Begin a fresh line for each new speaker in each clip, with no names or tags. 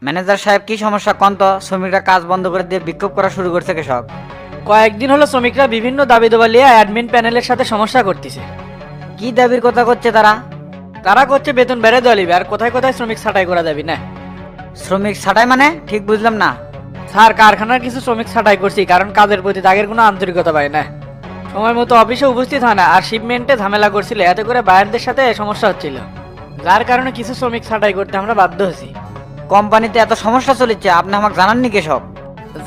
Manager সাহেব কি সমস্যা কোন তো? শ্রমিকরা কাজ বন্ধ করে দিয়ে বিক্ষোভ করা শুরু করছে কৃষক।
কয়েকদিন হলো শ্রমিকরা বিভিন্ন দাবি দেওয়া নিয়ে অ্যাডমিন প্যানেলের সাথে সমস্যা করতেছে।
কি দাবির কথা করছে তারা?
তারা করছে বেতন বেড়ে দেওয়া লিবে আর কোথায় কোথায় শ্রমিক ছাঁটাই করা যাবে না।
শ্রমিক ছাঁটাই মানে ঠিক বুঝলাম না।
স্যার কারখানার কিছু শ্রমিক ছাঁটাই করছি কারণ কাজের প্রতি তাদের কোনো আন্তরিকতা পায় না, সময় মতো অফিসে উপস্থিত হয় না আর শিপমেন্টে ঝামেলা করছিল, এতে করে বায়ারদের সাথে সমস্যা হচ্ছিল, যার কারণে কিছু শ্রমিক ছাঁটাই করতে আমরা বাধ্য হয়েছি।
কোম্পানিতে এত সমস্যা চলেছে আপনি আমাকে জানাননি কৃষক?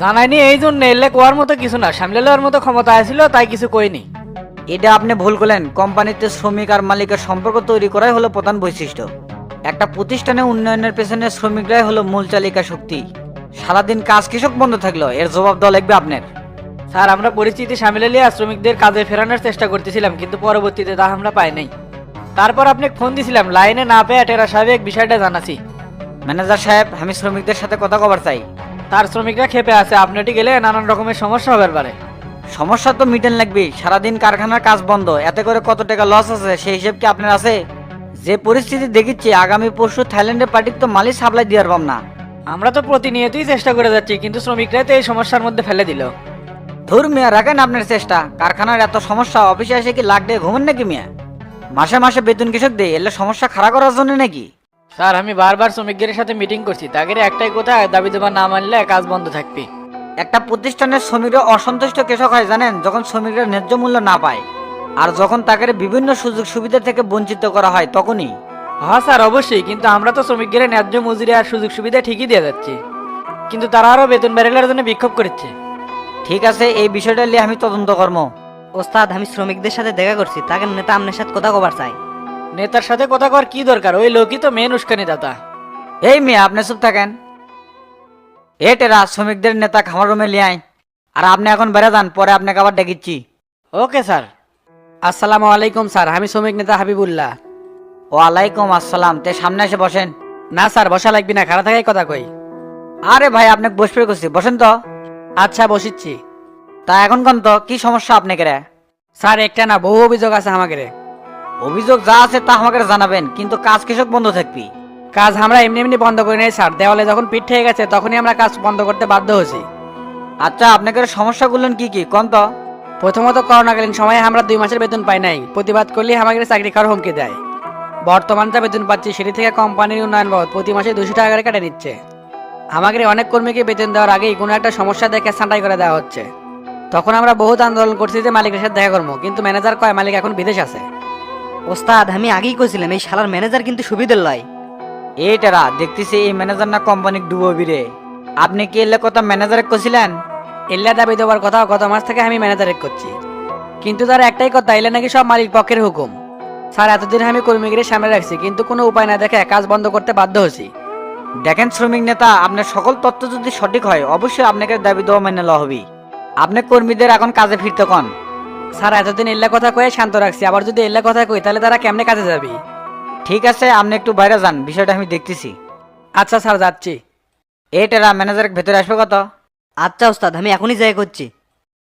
জানাইনি এই জন্য এলে কোয়ার মতো কিছু না, সামলে লওয়ার মতো ক্ষমতা আছিল তাই কিছু কইনি।
এটা আপনি ভুল করলেন। কোম্পানিতে শ্রমিক আর মালিকের সম্পর্ক তৈরি করাই হলো প্রধান বৈশিষ্ট্য। একটা প্রতিষ্ঠানে উন্নয়নের পেছনে শ্রমিকরাই হলো মূল চালিকা শক্তি। সারাদিন কাজ কৃষক বন্ধ থাকলো, এর জবাব দেওয়া লাগবে আপনার।
স্যার আমরা পরিস্থিতি সামলে নিয়ে শ্রমিকদের কাজে ফেরানোর চেষ্টা করতেছিলাম কিন্তু পরবর্তীতে তা আমরা পাই নাই। তারপর আপনি ফোন দিছিলাম, লাইনে না পেয়ে টেরা সাহেব বিষয়টা জানাছি।
ম্যানেজার সাহেব, আমি শ্রমিকদের সাথে কথা কবার চাই।
তার শ্রমিকরা খেপে আছে, আপনি গেলে নানান রকমের সমস্যা হবার পারে।
সমস্যা তো মিটেন লাগবে। সারাদিন কারখানার কাজ বন্ধ, এতে করে কত টাকা লস আছে সেই হিসেব কি আপনার আছে? যে পরিস্থিতি দেখিচ্ছি আগামী পরশু থাইল্যান্ডের পার্টির তো মালই সাপ্লাই দিয়ে পারবাম না।
আমরা তো প্রতিনিয়তই চেষ্টা করে যাচ্ছি কিন্তু শ্রমিকরাই তো এই সমস্যার মধ্যে ফেলে দিল।
ধুর মিয়া, রাখেন আপনার চেষ্টা। কারখানার এত সমস্যা, অফিসে এসে কি লাখ দিয়ে ঘুমেন নাকি মিয়া? মাসে মাসে বেতন কৃষক দেয়, এলে সমস্যা খাড়া করার জন্য নাকি?
স্যার আমি বারবার শ্রমিকদের সাথে মিটিং করছি, তাদের একটাই কথা, দাবি দেওয়া না মানলে কাজ বন্ধ থাকবে।
একটা প্রতিষ্ঠানের শ্রমিকরা অসন্তুষ্ট কৃষক হয় জানেন যখন শ্রমিকরা ন্যায্য মূল্য না পায়, আর যখন তাদের বিভিন্ন সুযোগ সুবিধা থেকে বঞ্চিত করা হয় তখনই।
হ্যাঁ স্যার অবশ্যই, কিন্তু আমরা তো শ্রমিকদের ন্যায্য মজুরি আর সুযোগ সুবিধা ঠিকই দিয়ে যাচ্ছি, কিন্তু তারা আরও বেতন বেড়েলার জন্য বিক্ষোভ করছে।
ঠিক আছে, এই বিষয়টা নিয়ে আমি তদন্ত করবো।
ওস্তাদ আমি শ্রমিকদের সাথে দেখা করছি, তাকে নেতা আপনার সাথে কথা কবার চাই।
নেতার সাথে কথা কর কি দরকার, ওই লোকই তো মেন উস্কানি দাতা।
এই মিয়া, আপনি চুপ থাকেন। এ টেরা, শ্রমিকদের নেতা খামার রুমে লিয়ে আয়। আর আপনি এখন বেড়ে যান, পরে আপনাকে আবার ডেকেছি।
Okay sir.
আসসালামু আলাইকুম স্যার, আমি শ্রমিক নেতা হাবিবুল্লাহ।
ওয়ালাইকুম আসসালাম। তে সামনে এসে বসেন।
না স্যার বসা লাগবি না, খাড়া থাকাই কথা কই।
আরে ভাই, আপনাকে বসবে করছি, বসেন তো।
আচ্ছা বসিচ্ছি।
তা এখন কোন তো কি সমস্যা আপনাকে রে?
স্যার একটা না বহু অভিযোগ আছে আমাকে।
অভিযোগ যা আছে তা আমাকে জানাবেন, কিন্তু কাজ কৃষক বন্ধ থাকবি।
কাজ আমরা এমনি এমনি বন্ধ করে নেই স্যার, দেওয়ালে যখন পিঠ হয়ে গেছে তখনই আমরা কাজ বন্ধ করতে বাধ্য হয়েছি।
আচ্ছা, আপনাকে সমস্যাগুলো কি কি কোন তো?
প্রথমত করোনাকালীন সময়ে আমরা 2 মাসের বেতন পাই নাই, প্রতিবাদ করলে আমাকে চাকরি খাওয়ার হুমকি দেয়। বর্তমান যা বেতন পাচ্ছি সেটি থেকে কোম্পানির উন্নয়ন বাবদ প্রতি মাসে 200 টাকা করে কেটে নিচ্ছে। আমাদের অনেক কর্মীকে বেতন দেওয়ার আগেই কোনো একটা সমস্যা দেখে ছাঁটাই করে দেওয়া হচ্ছে। তখন আমরা বহুত আন্দোলন করছি যে মালিকের সাথে দেখা করবো, কিন্তু ম্যানেজার কয় মালিক এখন বিদেশ আছে।
ওস্তাদ আমি আগেই কইছিলাম এই শালার ম্যানেজার কিন্তু সুবিধার লয়।
এই টেরা, দেখতেছি এই ম্যানেজার না কোম্পানি ডুবোবি রে। আপনি কি এলে কথা ম্যানেজারে কছিলেন?
এল্লা দাবি দেওয়ার কথা গত মাস থেকে আমি ম্যানেজারে করছি, কিন্তু তার একটাই কথা, এলে নাকি সব মালিক পক্ষের হুকুম। স্যার এতদিন আমি কর্মীগিরি সামনে রাখছি কিন্তু কোনো উপায় না দেখে কাজ বন্ধ করতে বাধ্য হয়েছি।
দেখেন শ্রমিক নেতা, আপনার সকল তথ্য যদি সঠিক হয় অবশ্যই আপনাকে দাবি দেওয়া মেনে লওয়া হবে। আপনি কর্মীদের এখন কাজে ফিরতে কন।
স্যার এতদিন এল্লা কথা কয়ে শান্ত রাখছি, আবার যদি এল্লা কথা কই তাহলে তারা কেমনে কাজে যাবি।
ঠিক আছে, আপনি একটু বাইরে যান, বিষয়টা আমি দেখতেছি।
আচ্ছা স্যার যাচ্ছি।
এই টেরা, ম্যানেজার ভেতরে আসবে কত?
আচ্ছা ওস্তাদ আমি এখনই যাই করছি।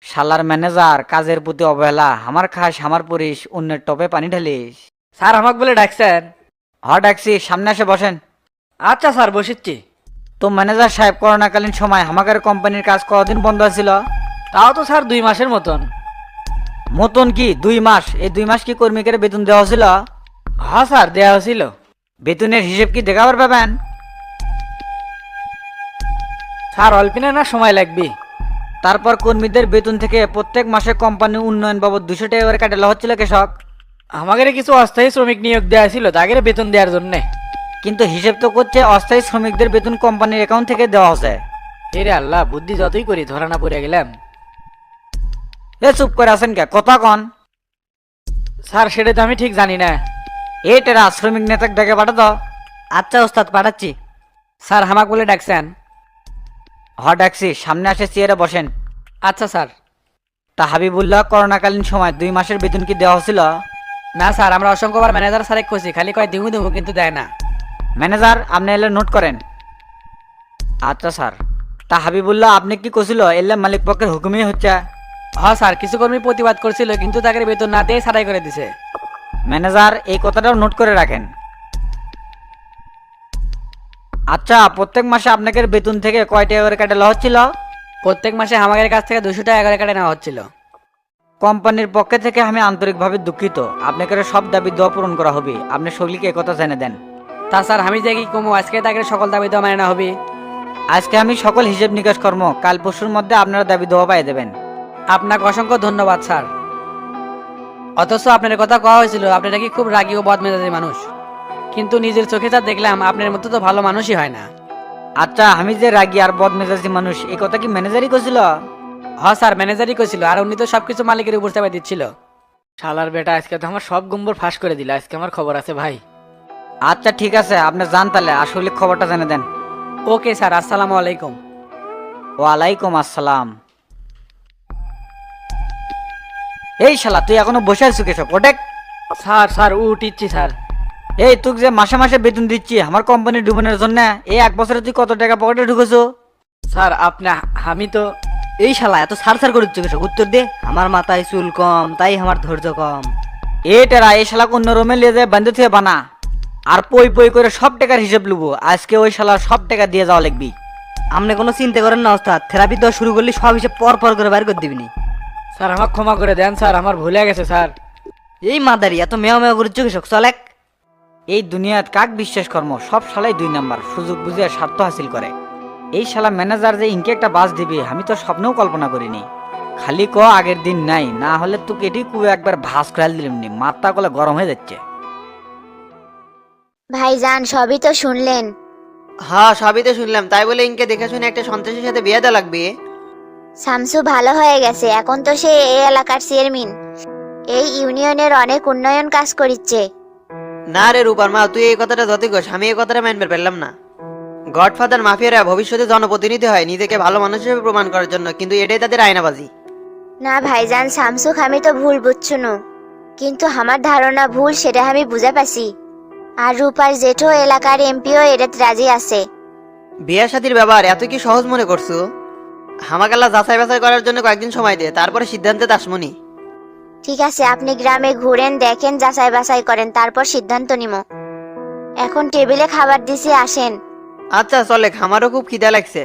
শালার ম্যানেজার, কাজের প্রতি অবহেলা। আমার খাস আমার পরিস, অন্যের টপে পানি ঢালিস।
স্যার আমাকে বলে ডাকছেন?
ডাকছি, সামনে এসে বসেন।
আচ্ছা স্যার বসিচ্ছি।
তো ম্যানেজার সাহেব, করোনাকালীন সময় আমাদের কোম্পানির কাজ কতদিন বন্ধ ছিল?
তাও তো স্যার 2 মাসের মতন।
মতন কি 2 মাস? এই 2 মাস কি কর্মীকে বেতন দেওয়া ছিল?
হ্যাঁ স্যার দেওয়া হয়েছিল।
বেতনের হিসেব কি দেখাবার পাবেন?
স্যার অল্পিনে না সময় লাগবে।
তারপর কর্মীদের বেতন থেকে প্রত্যেক মাসে কোম্পানি উন্নয়ন বাবদ 200 টাকা করে কাটালো হচ্ছিল কৃষক।
আমাদের কিছু অস্থায়ী শ্রমিক নিয়োগ দেওয়া ছিল তাদের বেতন দেওয়ার জন্য।
কিন্তু হিসেব তো করছে অস্থায়ী শ্রমিকদের বেতন কোম্পানির অ্যাকাউন্ট থেকে দেওয়া হচ্ছে।
এরে আল্লাহ, বুদ্ধি যতই করি ধরা না পড়ে গেলাম।
এ চুপ করে আছেন কে, কথা কন।
স্যার সেটা তো আমি ঠিক জানি না।
এই টেরা, শ্রমিক নেতাকে ডেকে পাঠাতো।
আচ্ছা ওস্তাদ পাঠাচ্ছি।
স্যার আমাকে বলে ডাকছেন?
ডাকছি, সামনে আসে চেয়ারে বসেন।
আচ্ছা স্যার।
তা হাবিবুল্লাহ, করোনাকালীন সময় 2 মাসের বেতন কি দেওয়া হচ্ছিল?
না স্যার আমরা অসংখ্যবার ম্যানেজার স্যারে খুঁজছি, খালি কয় দিমু দিমু কিন্তু দেয় না।
ম্যানেজার, আপনি এলে নোট করেন। আচ্ছা স্যার। তা হাবিবুল্লাহ, আপনি কি কছিল এলে মালিক পক্ষের হুকুমই হচ্ছে?
হ্যাঁ স্যার, কিছু কর্মী প্রতিবাদ করছিল কিন্তু তাদের বেতন না দিয়ে ছাঁটাই করে দিছে।
ম্যানেজার, এই কথাটাও নোট করে রাখেন। আচ্ছা, প্রত্যেক মাসে আপনাদের বেতন থেকে কয় টাকা করে কেটে লওয়া হচ্ছিল?
প্রত্যেক মাসে আমাদের কাছ থেকে 200 টাকা করে কেটে নেওয়া হচ্ছিল।
কোম্পানির পক্ষে থেকে আমি আন্তরিকভাবে দুঃখিত। আপনাকে সব দাবি দেওয়া পূরণ করা হবে। আপনি সকলকে একথা জেনে দেন।
তা স্যার আমি যে কি কমু আজকে তাকে সকল দাবি দেওয়া মানে না হবে?
আজকে আমি সকল হিসেব নিকাশ কর্ম কাল পরশুর মধ্যে আপনারা দাবি দেওয়া পাই দেবেন।
আপনাকে অসংখ্য ধন্যবাদ স্যার। অথচ আপনার কথা কওয়া হয়েছিল আপনি নাকি খুব রাগী ও বদমেজাজি মানুষ, কিন্তু নিজের চোখে যা দেখলাম আপনার মতো তো ভালো মানুষই হয় না।
আচ্ছা, আমি যে রাগী আর বদমেজাজি মানুষ এই কথা কি ম্যানেজারই কছিল?
হ্যাঁ স্যার, ম্যানেজারই কইছিল, আর উনি তো সবকিছু মালিকের উপর চাপাই দিচ্ছিল।
শালার বেটা আজকে তো আমার সব গুম্বর ফাঁস করে দিল। আজকে আমার খবর আছে ভাই।
আচ্ছা ঠিক আছে, আপনি যান তাহলে, আসলে খবরটা জেনে দেন।
ওকে স্যার, আসসালামু আলাইকুম।
ওয়ালাইকুম আসসালাম। এই শালা, তুই এখনো বসে আছিস কেসব? ওটেক।
স্যার স্যার উঠিচ্ছি স্যার।
এই তুই যে মাসে মাসে বেতন দিচ্ছি আমার কোম্পানি ডুবানোর জন্য, এই এক বছরে তুই কত টাকা পকেটে ঢুকেছো?
স্যার আমি তো
এই শালা এত সার সার করে চোখে উত্তর দে। আমার মাথায় চুল কম, তাই আমার ধৈর্য কম।
এই টেরা, এই শালা অন্য রুমে লিয়ে যায় বান্ধে থেকে বানা, আর পই পই করে সব টাকার হিসেব লুবো। আজকে ওই শালা সব টাকা দিয়ে যাওয়া লাগবি।
আপনি কোনো চিন্তা করেন না ওস্তাদ, থেরাপি দেওয়া শুরু করলে সব হিসেব পর পর করে বাইর করে দিবিনি।
স্যার আমার ক্ষমা করে দেন স্যার, আমার ভুলে গেছে স্যার।
এই মাদারি এত মেয়া মেয়া করে চোখে চলেক।
এই দুনিয়াত কাক বিশ্বাস কর্ম, সব শালাই 2 নাম্বার, সুযোগ বুঝে স্বার্থ হাসিল করে। এই শালা ম্যানেজার যে ইনকে একটা বাস দিবে আমি তো স্বপ্নেও কল্পনা করিনি। খালি ক আগের দিন নাই, না হলে তোকে এটি কুয়ে একবার ভাস করাল দিলামনি, মাথা কলে গরম হয়ে যাচ্ছে।
ভাইজান সবই তো শুনলেন।
হ্যাঁ সবই তো শুনলাম, তাই বলে ইনকে দেখে শুনে একটা সন্ত্রাসীর সাথে বিয়ে দেওয়া লাগবে?
শামসু ভালো হয়ে গেছে, এখন তো সে এই এলাকার চেয়ারম্যান, এই ইউনিয়নের অনেক উন্নয়ন কাজ করিচ্ছে।
না রে রূপার মা, তুই এই কথাটা যতই কোস আমি এই কথাটা মানবে পারলাম না। গডফাদার মাফিয়ারা ভবিষ্যতে জনপ্রতিনিধি হয় নিজেকে ভালো মানুষ হিসেবে প্রমাণ করার জন্য, কিন্তু এটাই তাদের আয়নাবাজি।
না ভাইজান, শামসুক আমি তো ভুল বুঝছুনু, কিন্তু আমার ধারণা ভুল সেটা আমি বুঝে পাছি। আর রূপার জেঠো এলাকার এমপিও এটাতে রাজি আছে।
বিয়ে শাদীর ব্যাপার এত কি সহজ মনে করছো? হামাকাল্লা যাচাই বাছাই করার জন্য কয়েকদিন সময় দে, তারপরে সিদ্ধান্তে দাসমনি।
ঠিক আছে, আপনি গ্রামে ঘুরেন, দেখেন, যাচাই বাছাই করেন, তারপর সিদ্ধান্ত নিব। এখন টেবিলে খাবার দিছি, আসেন।
আচ্ছা চলে, আমারও খুব খিদা লাগছে।